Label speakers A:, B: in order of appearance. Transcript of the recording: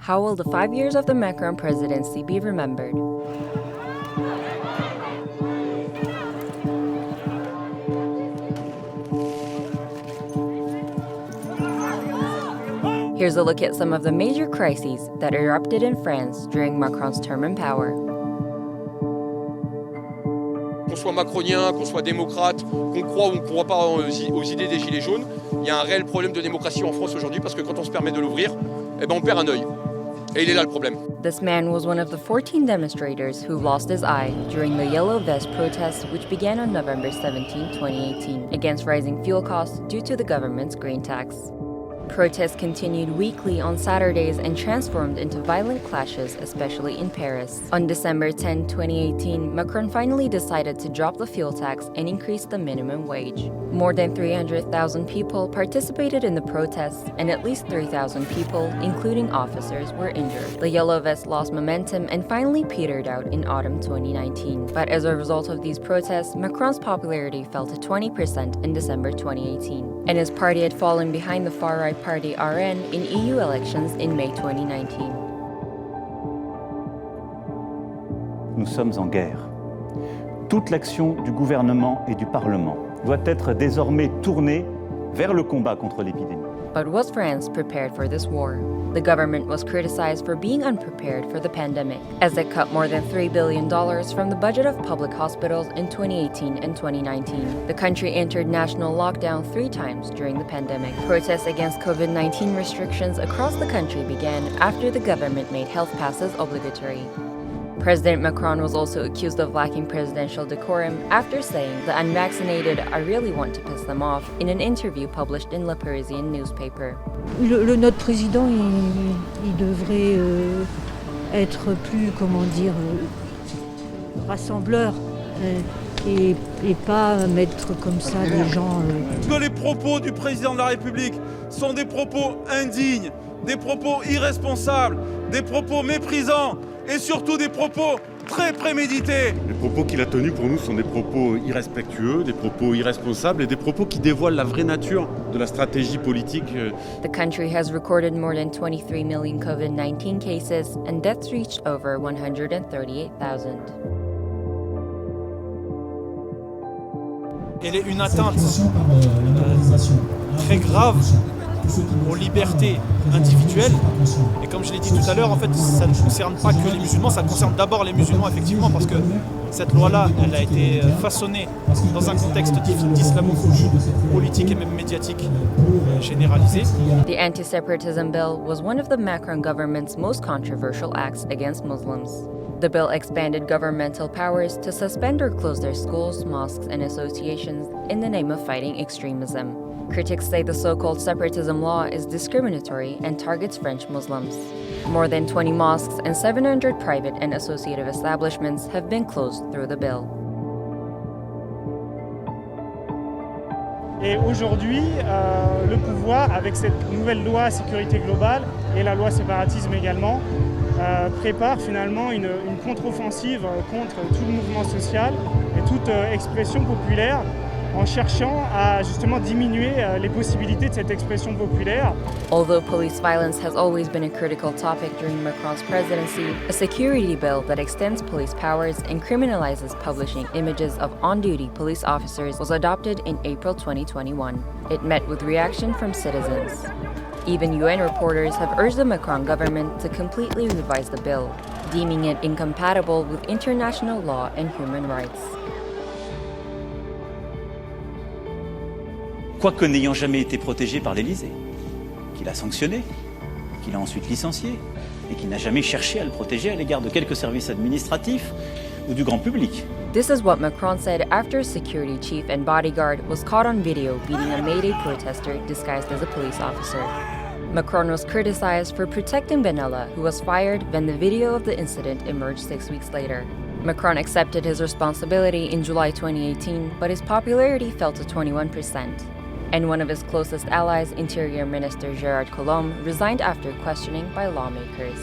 A: How will the 5 years of the Macron presidency be remembered? Here's a look at some of the major crises that erupted in France during Macron's term in power.
B: Qu'on soit macronien, qu'on soit démocrate, qu'on croit ou qu'on ne croit pas aux idées des Gilets jaunes, il y a un réel problème de démocratie en France aujourd'hui parce que quand on se permet de l'ouvrir, on perd un œil. Et il est là le problème.
A: This man was one of the 14 demonstrators who lost his eye during the Yellow Vest protests which began on November 17, 2018, against rising fuel costs due to the government's grain tax. Protests continued weekly on Saturdays and transformed into violent clashes, especially in Paris. On December 10, 2018, Macron finally decided to drop the fuel tax and increase the minimum wage. More than 300,000 people participated in the protests, and at least 3,000 people, including officers, were injured. The Yellow Vest lost momentum and finally petered out in autumn 2019. But as a result of these protests, Macron's popularity fell to 20% in December 2018, and his party had fallen behind the far-right party RN in EU elections in May 2019.
C: Nous sommes en guerre. Toute l'action du gouvernement et du Parlement doit être désormais tournée vers le combat contre l'épidémie.
A: But was France prepared for this war? The government was criticized for being unprepared for the pandemic, as it cut more than $3 billion from the budget of public hospitals in 2018 and 2019. The country entered national lockdown 3 times during the pandemic. Protests against COVID-19 restrictions across the country began after the government made health passes obligatory. President Macron was also accused of lacking presidential decorum after saying the unvaccinated "I really want to piss them off" in an interview published in Le Parisien newspaper.
D: Notre président, il devrait être plus, rassembleur et pas mettre comme ça des gens.
E: Que les propos du président de la République sont des propos indignes, des propos irresponsables, des propos méprisants et surtout des propos très prémédités.
F: Les propos qu'il a tenus pour nous sont des propos irrespectueux, des propos irresponsables et des propos qui dévoilent la vraie nature de la stratégie politique.
A: The country has recorded more than 23 million COVID-19 cases and deaths reached over 138,000.
G: Elle est une atteinte très grave aux libertés individuelles. Et comme je l'ai dit tout à l'heure, en fait, ça ne concerne pas que les musulmans, ça concerne d'abord les musulmans, effectivement, parce que cette loi-là, elle a été façonnée dans un contexte d'islamophobie politique et même médiatique généralisée.
A: The Anti-separatism bill was one of the Macron government's most controversial acts against Muslims. The bill expanded governmental powers to suspend or close their schools, mosques, and associations in the name of fighting extremism. Critics say the so-called separatism law is discriminatory and targets French Muslims. More than 20 mosques and 700 private and associative establishments have been closed through the bill.
H: Et aujourd'hui, le pouvoir, avec cette nouvelle loi sécurité globale et la loi séparatisme également, prépare finalement une contre-offensive contre tout le mouvement social et toute expression populaire, en cherchant à justement diminuer les possibilités de cette expression populaire.
A: Although police violence has always been a critical topic during Macron's presidency, a security bill that extends police powers and criminalizes publishing images of on-duty police officers was adopted in April 2021. It met with reaction from citizens. Even UN reporters have urged the Macron government to completely revise the bill, deeming it incompatible with international law and human rights.
C: Quoique n'ayant jamais été protégé par l'Élysée, qu'il a sanctionné, qu'il a ensuite licencié, et qu'il n'a jamais cherché à le protéger à l'égard de quelques services administratifs ou du grand public.
A: This is what Macron said after a security chief and bodyguard was caught on video beating a May Day protester disguised as a police officer. Macron was criticized for protecting Benalla, who was fired when the video of the incident emerged 6 weeks later. Macron accepted his responsibility in July 2018, but his popularity fell to 21%. And one of his closest allies, Interior Minister Gerard Collomb, resigned after questioning by lawmakers.